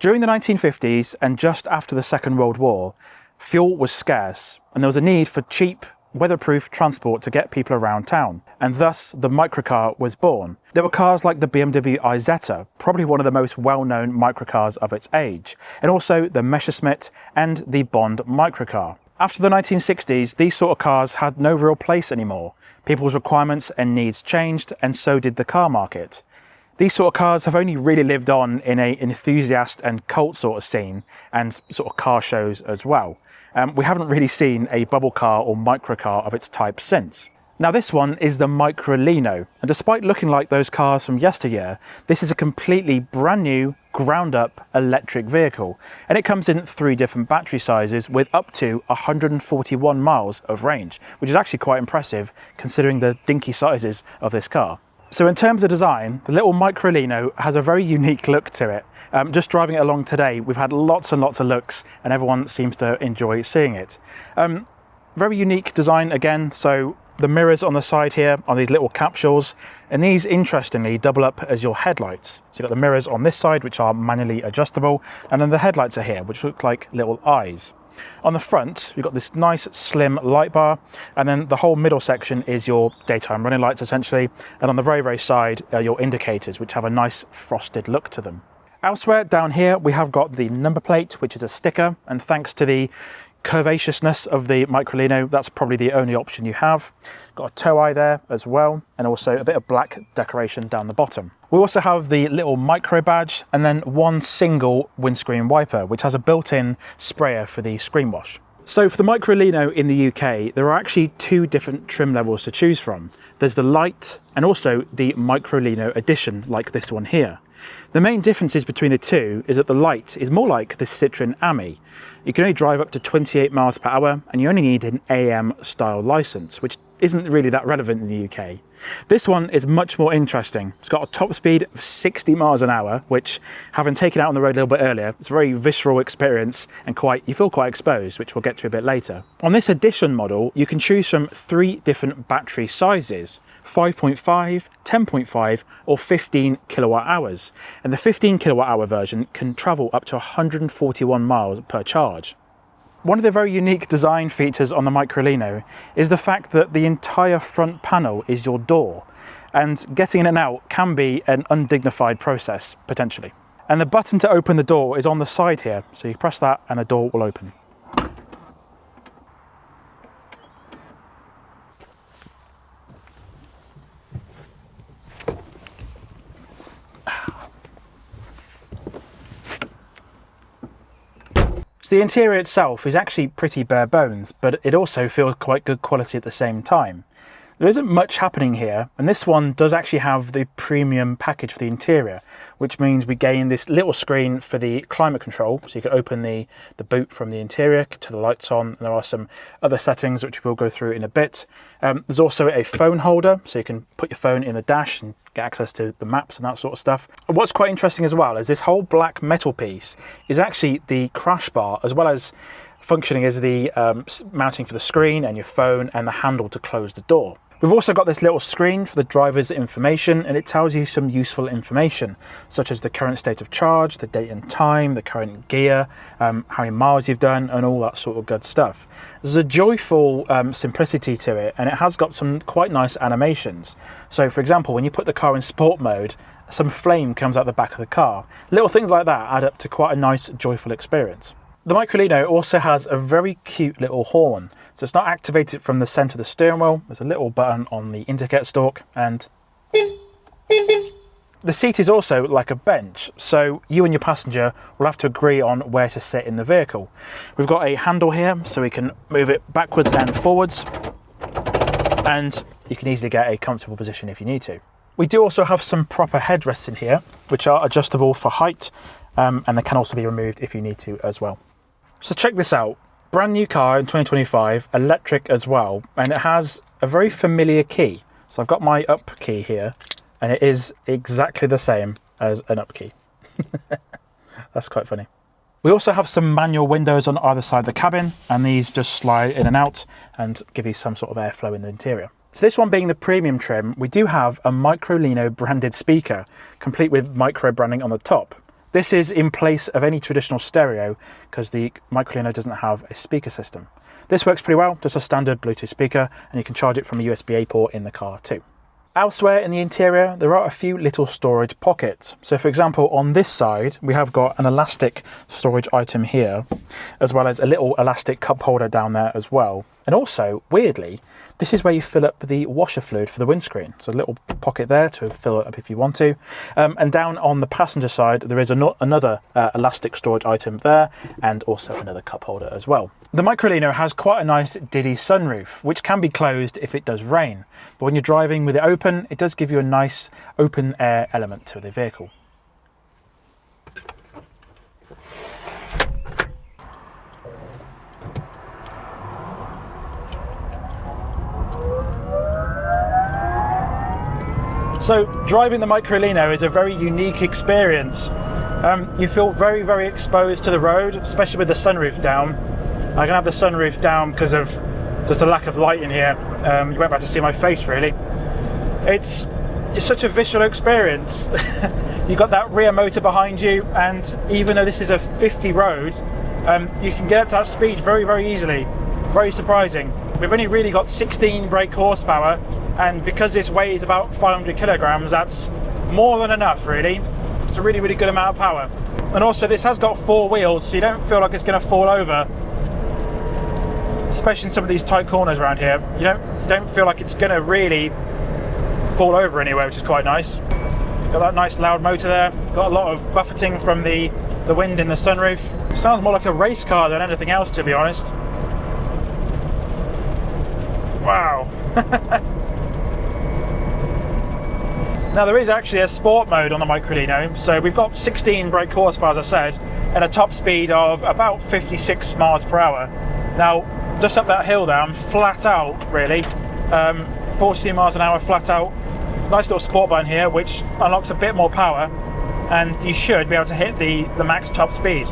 During the 1950s and just after the Second World War, fuel was scarce and there was a need for cheap, weatherproof transport to get people around town, and thus the microcar was born. There were cars like the BMW iZeta, probably one of the most well-known microcars of its age, and also the Messerschmitt and the Bond microcar. After the 1960s, these sort of cars had no real place anymore. People's requirements and needs changed, and so did the car market. These sort of cars have only really lived on in an enthusiast and cult sort of scene, and sort of car shows as well. We haven't really seen a bubble car or microcar of its type since. Now this one is the Microlino, and despite looking like those cars from yesteryear, this is a completely brand new, ground up electric vehicle, and it comes in 3 different battery sizes with up to 141 miles of range, which is actually quite impressive considering the dinky sizes of this car. So in terms of design, the little Microlino has a very unique look to it. Just driving it along today, we've had lots and lots of looks and everyone seems to enjoy seeing it. Very unique design again, so the mirrors on the side here are these little capsules, and these interestingly double up as your headlights. So you've got the mirrors on this side which are manually adjustable, and then the headlights are here which look like little eyes. On the front, we've got this nice slim light bar, and then the whole middle section is your daytime running lights essentially, and on the very side are your indicators which have a nice frosted look to them. Elsewhere down here we have got the number plate, which is a sticker, and thanks to the curvaceousness of the Microlino, that's probably the only option you have. Got a tow eye there as well, and also a bit of black decoration down the bottom. We also have the little micro badge, and then one single windscreen wiper, which has a built-in sprayer for the screen wash. So for the Microlino in the UK, there are actually 2 different trim levels to choose from. There's the light and also the Microlino edition, like this one here. The main differences between the two is that the light is more like the Citroën Ami. You can only drive up to 28 miles per hour and you only need an AM style license, which isn't really that relevant in the UK. This one is much more interesting. It's got a top speed of 60 miles an hour, which, having taken out on the road a little bit earlier, it's a very visceral experience and you feel quite exposed, which we'll get to a bit later. On this edition model, you can choose from 3 different battery sizes: 5.5, 10.5 or 15 kilowatt hours. And the 15 kilowatt hour version can travel up to 141 miles per charge. One of the very unique design features on the Microlino is the fact that the entire front panel is your door, and getting in and out can be an undignified process, potentially. And the button to open the door is on the side here, so you press that and the door will open. So the interior itself is actually pretty bare bones, but it also feels quite good quality at the same time. There isn't much happening here, and this one does actually have the premium package for the interior, which means we gain this little screen for the climate control, so you can open the boot from the interior to the lights on, and there are some other settings which we'll go through in a bit. There's also a phone holder, so you can put your phone in the dash and get access to the maps and that sort of stuff. And what's quite interesting as well is this whole black metal piece is actually the crash bar, as well as functioning as the mounting for the screen and your phone and the handle to close the door. We've also got this little screen for the driver's information, and it tells you some useful information, such as the current state of charge, the date and time, the current gear, how many miles you've done, and all that sort of good stuff. There's a joyful simplicity to it, and it has got some quite nice animations. So for example, when you put the car in sport mode, some flame comes out the back of the car. Little things like that add up to quite a nice, joyful experience. The Microlino also has a very cute little horn. So it's not activated from the centre of the steering wheel. There's a little button on the indicator stalk, and the seat is also like a bench. So you and your passenger will have to agree on where to sit in the vehicle. We've got a handle here, so we can move it backwards and forwards, and you can easily get a comfortable position if you need to. We do also have some proper headrests in here, which are adjustable for height, and they can also be removed if you need to as well. So check this out, brand new car in 2025, electric as well, and it has a very familiar key. So I've got my up key here, and it is exactly the same as an up key. That's quite funny. We also have some manual windows on either side of the cabin, and these just slide in and out and give you some sort of airflow in the interior. So this one being the premium trim, we do have a Microlino branded speaker, complete with micro branding on the top. This is in place of any traditional stereo because the Microlino doesn't have a speaker system. This works pretty well, just a standard Bluetooth speaker, and you can charge it from a USB-A port in the car too. Elsewhere in the interior, there are a few little storage pockets. So for example, on this side, we have got an elastic storage item here, as well as a little elastic cup holder down there as well. And also, weirdly, this is where you fill up the washer fluid for the windscreen. So a little pocket there to fill it up if you want to. And down on the passenger side, there is another elastic storage item there, and also another cup holder as well. The Microlino has quite a nice diddy sunroof, which can be closed if it does rain. But when you're driving with it open, it does give you a nice open air element to the vehicle. So driving the Microlino is a very unique experience. You feel very, very exposed to the road, especially with the sunroof down. I can have the sunroof down because of just a lack of light in here. You won't be able to see my face really. It's such a visual experience. You've got that rear motor behind you, and even though this is a 50 road, you can get up to that speed very, very easily. Very surprising. We've only really got 16 brake horsepower, and because this weighs about 500 kilograms, that's more than enough really. It's a really, really good amount of power. And also this has got 4 wheels, so you don't feel like it's going to fall over. Especially in some of these tight corners around here, you don't feel like it's going to really fall over anywhere, which is quite nice. Got that nice loud motor there. Got a lot of buffeting from the wind in the sunroof. It sounds more like a race car than anything else, to be honest. Wow. Now there is actually a sport mode on the Microlino, so we've got 16 brake horsepower as I said, and a top speed of about 56 miles per hour. Now just up that hill there, I'm flat out really, 40 miles an hour flat out. Nice little sport button here which unlocks a bit more power, and you should be able to hit the max top speed.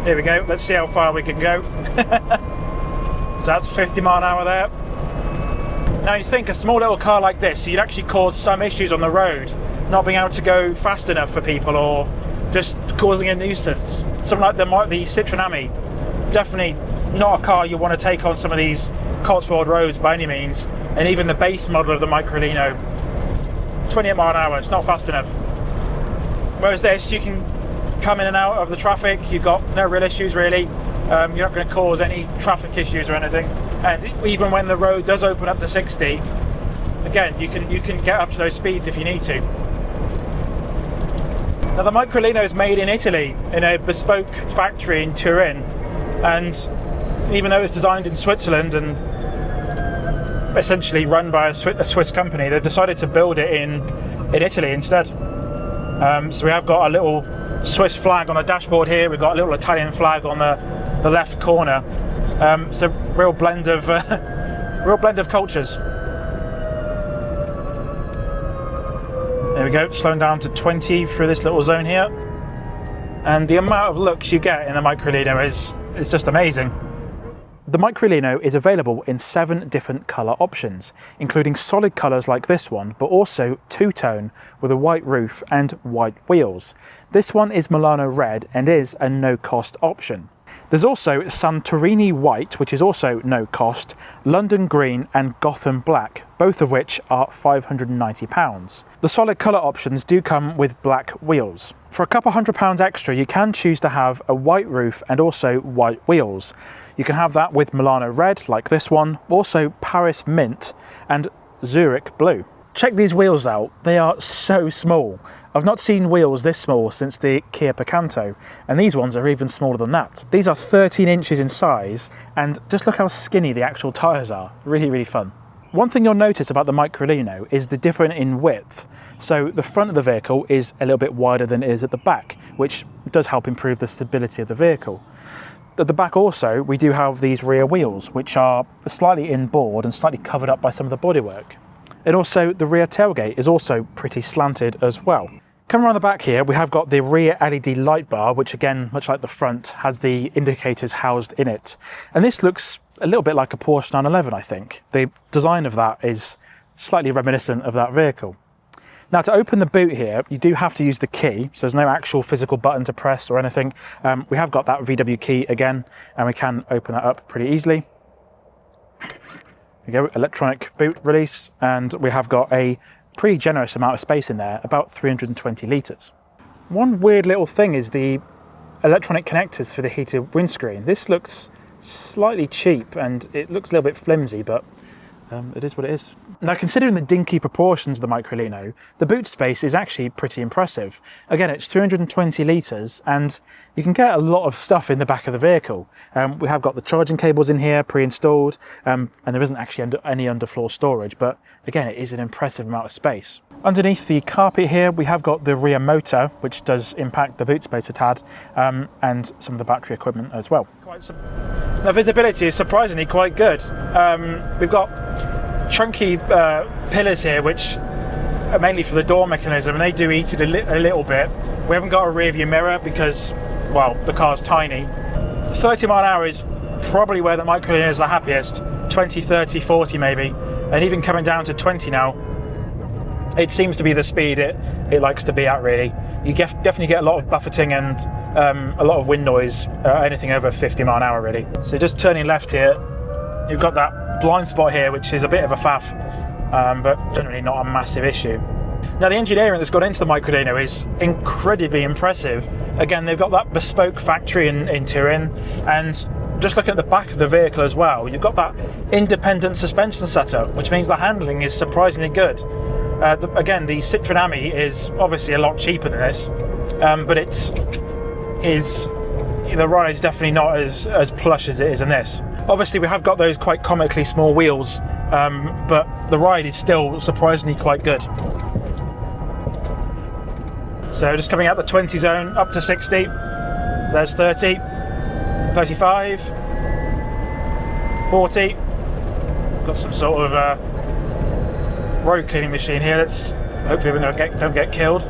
Here we go, let's see how far we can go. So that's 50 mile an hour there. Now you think a small little car like this, you'd actually cause some issues on the road, not being able to go fast enough for people or just causing a nuisance. Something like the Citroen Ami, definitely not a car you want to take on some of these Cotswold roads by any means. And even the base model of the Microlino, 28 mile an hour, it's not fast enough. Whereas this, you can come in and out of the traffic, you've got no real issues really. You're not going to cause any traffic issues or anything, and even when the road does open up to 60, again you can get up to those speeds if you need to. Now the Microlino is made in Italy in a bespoke factory in Turin, and even though it's designed in Switzerland and essentially run by a Swiss company, they've decided to build it in Italy instead. So we have got a little Swiss flag on the dashboard here, we've got a little Italian flag on the left corner. It's a real blend of cultures. There we go, slowing down to 20 through this little zone here, and the amount of looks you get in the Microlino is just amazing. The Microlino is available in 7 different colour options, including solid colours like this one, but also two-tone with a white roof and white wheels. This one is Milano Red and is a no-cost option. There's also Santorini White, which is also no cost, London Green and Gotham Black, both of which are £590. The solid colour options do come with black wheels. For a couple £100 extra, you can choose to have a white roof and also white wheels. You can have that with Milano Red, like this one, also Paris Mint and Zurich Blue. Check these wheels out, they are so small. I've not seen wheels this small since the Kia Picanto, and these ones are even smaller than that. These are 13 inches in size, and just look how skinny the actual tyres are. Really, really fun. One thing you'll notice about the Microlino is the difference in width. So the front of the vehicle is a little bit wider than it is at the back, which does help improve the stability of the vehicle. At the back also, we do have these rear wheels, which are slightly inboard and slightly covered up by some of the bodywork. And also the rear tailgate is also pretty slanted as well. Coming around the back here, we have got the rear LED light bar, which again, much like the front, has the indicators housed in it. And this looks a little bit like a Porsche 911, I think. The design of that is slightly reminiscent of that vehicle. Now, to open the boot here, you do have to use the key, so there's no actual physical button to press or anything. We have got that VW key again, and we can open that up pretty easily. There we go, electronic boot release, and we have got a pretty generous amount of space in there, about 320 litres. One weird little thing is the electronic connectors for the heated windscreen. This looks slightly cheap and it looks a little bit flimsy, but it is what it is. Now, considering the dinky proportions of the Microlino, the boot space is actually pretty impressive. Again, it's 320 litres and you can get a lot of stuff in the back of the vehicle. We have got the charging cables in here pre-installed, and there isn't actually any underfloor storage, but again, it is an impressive amount of space. Underneath the carpet here, we have got the rear motor, which does impact the boot space a tad, and some of the battery equipment as well. Now, visibility is surprisingly quite good. We've got chunky pillars here, which are mainly for the door mechanism, and they do eat it a little bit. We haven't got a rear view mirror because, well, the car's tiny. 30 mile an hour is probably where the Microlino is the happiest. 20, 30, 40 maybe, and even coming down to 20 now, it seems to be the speed it likes to be at, really. You definitely get a lot of buffeting and a lot of wind noise, anything over 50 mile an hour, really. So just turning left here, you've got that blind spot here, which is a bit of a faff, but generally not a massive issue. Now, the engineering that's gone into the Microlino is incredibly impressive. Again, they've got that bespoke factory in Turin, and just looking at the back of the vehicle as well, you've got that independent suspension setup, which means the handling is surprisingly good. Again, the Citroen Ami is obviously a lot cheaper than this, but the ride's definitely not as plush as it is in this. Obviously, we have got those quite comically small wheels, but the ride is still surprisingly quite good. So just coming out the 20 zone up to 60, so there's 30, 35, 40, got some sort of road cleaning machine here. Let's hopefully we don't get killed.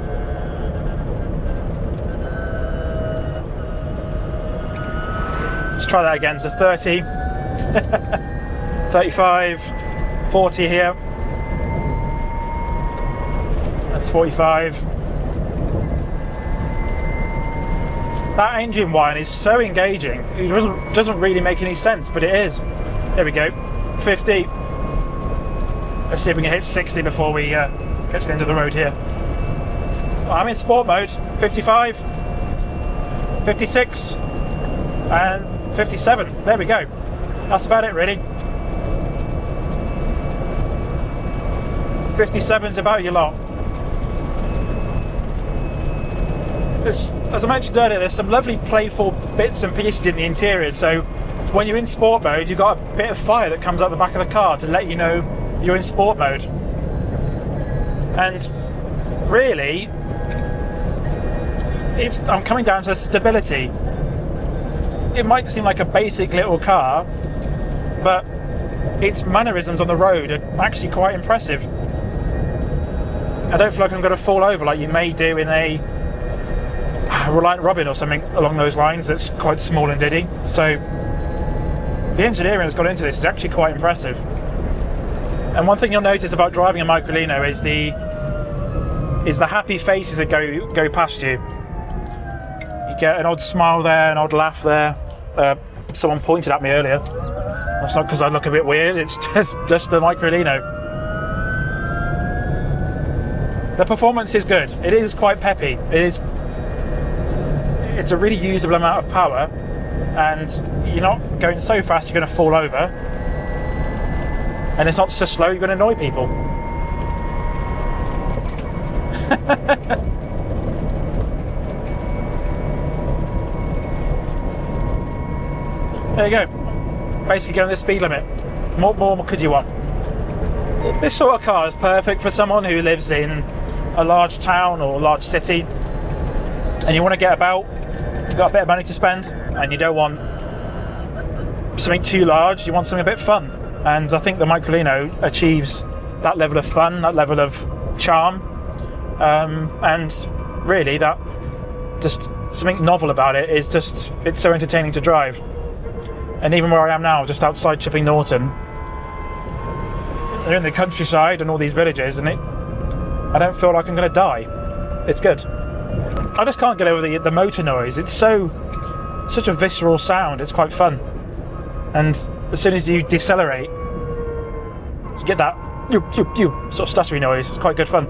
Let's try that again. So 30, 35, 40 here. That's 45. That engine whine is so engaging. It doesn't really make any sense, but it is. There we go. 50. Let's see if we can hit 60 before we get to the end of the road here. I'm in sport mode. 55, 56, and 57. There we go. That's about it, really. 57's about your lot. As I mentioned earlier, there's some lovely playful bits and pieces in the interior, so when you're in sport mode, you've got a bit of fire that comes out the back of the car to let you know you're in sport mode. And really, I'm coming down to stability. It might seem like a basic little car, but its mannerisms on the road are actually quite impressive. I don't feel like I'm going to fall over like you may do in a Reliant Robin or something along those lines that's quite small and diddy. So the engineering that's gone into this is actually quite impressive. And one thing you'll notice about driving a Microlino is the happy faces that go past you. You get an odd smile there, an odd laugh there. Someone pointed at me earlier. That's not because I look a bit weird, it's just the Microlino. The performance is good. It is quite peppy. It's a really usable amount of power, and you're not going so fast you're going to fall over, and it's not so slow you're going to annoy people. There you go. Basically going the speed limit. What could you want? This sort of car is perfect for someone who lives in a large town or a large city, and you want to get about, you've got a bit of money to spend, and you don't want something too large, you want something a bit fun. And I think the Microlino achieves that level of fun, that level of charm, and really that just something novel about it is just, it's so entertaining to drive. And even where I am now, just outside Chipping Norton, they're in the countryside and all these villages, and I don't feel like I'm going to die. It's good. I just can't get over the motor noise. It's such a visceral sound. It's quite fun. And as soon as you decelerate, you get that sort of stuttery noise. It's quite good fun.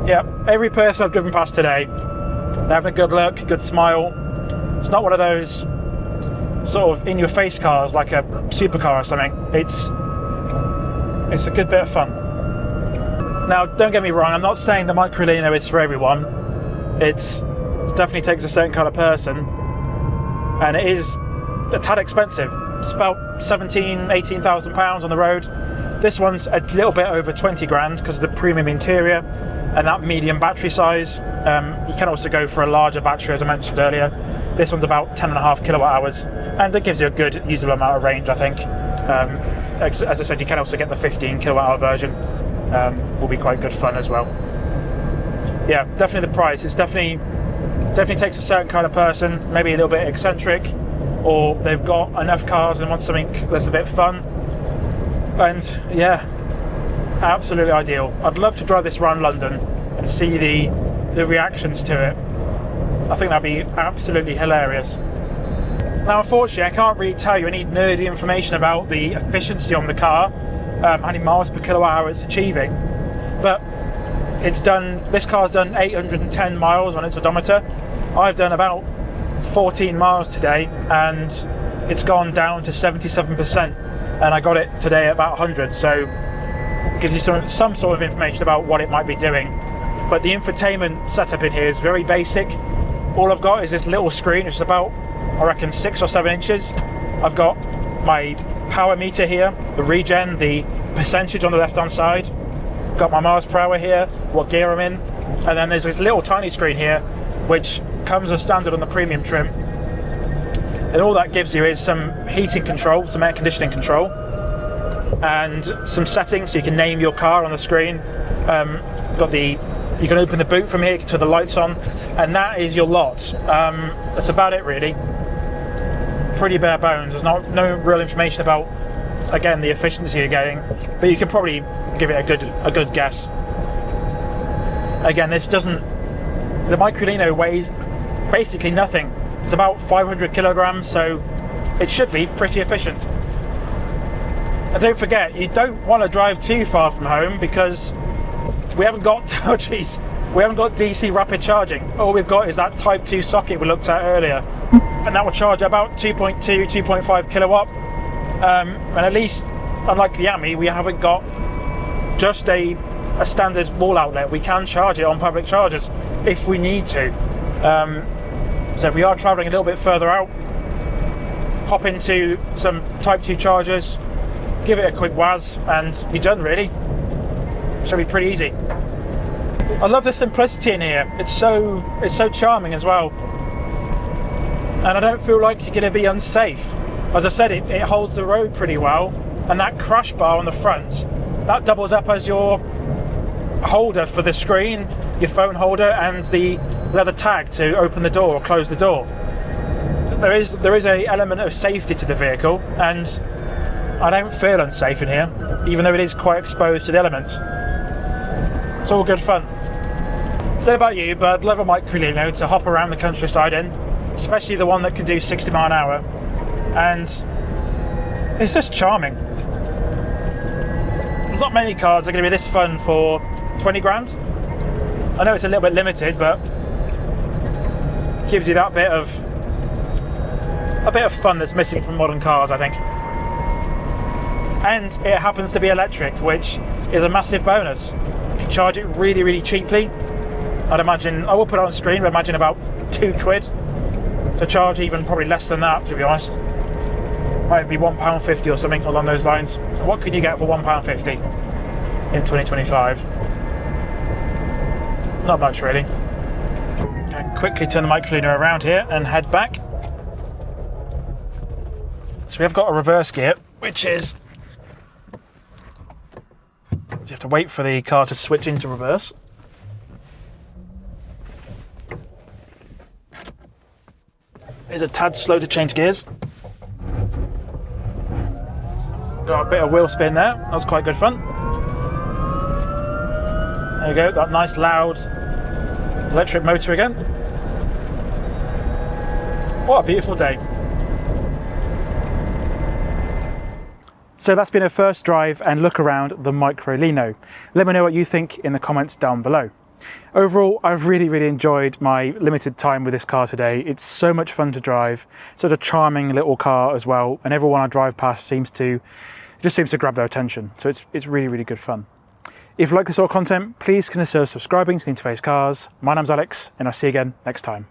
Yeah, every person I've driven past today, they're having a good look, good smile. It's not one of those sort of in-your-face cars like a supercar or something. It's a good bit of fun. Now, don't get me wrong, I'm not saying the Microlino is for everyone. It definitely takes a certain kind of person, and it is a tad expensive. It's about £18,000 on the road. This one's a little bit over 20 grand because of the premium interior and that medium battery size. You can also go for a larger battery, as I mentioned earlier. This one's about 10.5 kilowatt hours, and it gives you a good usable amount of range, I think. As I said, you can also get the 15 kilowatt hour version. Will be quite good fun as well. Yeah, definitely the price. It's definitely takes a certain kind of person, maybe a little bit eccentric, or they've got enough cars and want something that's a bit fun. And yeah, absolutely ideal. I'd love to drive this around London and see the reactions to it. I think that'd be absolutely hilarious. Now, unfortunately, I can't really tell you any nerdy information about the efficiency on the car, how many miles per kilowatt hour it's achieving, but this car's done 810 miles on its odometer. I've done about 14 miles today, and it's gone down to 77%, and I got it today at about 100, so it gives you some sort of information about what it might be doing. But the infotainment setup in here is very basic. All I've got is this little screen, which is about, I reckon, 6 or 7 inches. I've got my power meter here, the regen, the percentage on the left hand side. Got my miles per hour here, what gear I'm in, and then there's this little tiny screen here which comes as standard on the premium trim, and all that gives you is some heating control, some air conditioning control, and some settings so you can name your car on the screen. You can open the boot from here to the lights on, and that is your lot. That's about it really. Pretty bare bones. There's no real information about, again, the efficiency you're getting, but you can probably give it a good guess. Again, the Microlino weighs basically nothing. It's about 500 kilograms, so it should be pretty efficient. And don't forget, you don't want to drive too far from home because we haven't got DC rapid charging. All we've got is that Type 2 socket we looked at earlier, and that will charge about 2.5 kilowatt. And at least, unlike the Yami, we haven't got just a standard wall outlet. We can charge it on public chargers if we need to. So if we are travelling a little bit further out, hop into some Type 2 chargers, give it a quick waz, and you're done really. Should be pretty easy. I love the simplicity in here. It's so charming as well, and I don't feel like you're going to be unsafe. As I said, it holds the road pretty well, and that crash bar on the front, that doubles up as your holder for the screen, your phone holder, and the leather tag to open the door or close the door. There is a element of safety to the vehicle, and I don't feel unsafe in here, even though it is quite exposed to the elements. It's all good fun. I don't know about you, but I'd love a Microlino to hop around the countryside in, especially the one that can do 60 mile an hour, and it's just charming. There's not many cars that are going to be this fun for 20 grand. I know it's a little bit limited, but it gives you that bit of fun that's missing from modern cars, I think. And it happens to be electric, which is a massive bonus. You can charge it really, really cheaply. I'd imagine, I will put it on screen, but imagine about £2 to charge, even probably less than that, to be honest. Might be £1.50 or something along those lines. What can you get for £1.50 in 2025? Not much really. I'll quickly turn the Microlino around here and head back. So we have got a reverse gear, which is, you have to wait for the car to switch into reverse. It's a tad slow to change gears. Got a bit of wheel spin there. That was quite good fun. There you go, that nice loud electric motor again. What a beautiful day. So that's been a first drive and look around the Microlino. Let me know what you think in the comments down below. Overall, I've really enjoyed my limited time with this car today. It's so much fun to drive, such a charming little car as well, and everyone I drive past seems to grab their attention. So it's really good fun. If you like this sort of content, please consider subscribing to The Interface Cars. My name's Alex, and I'll see you again next time.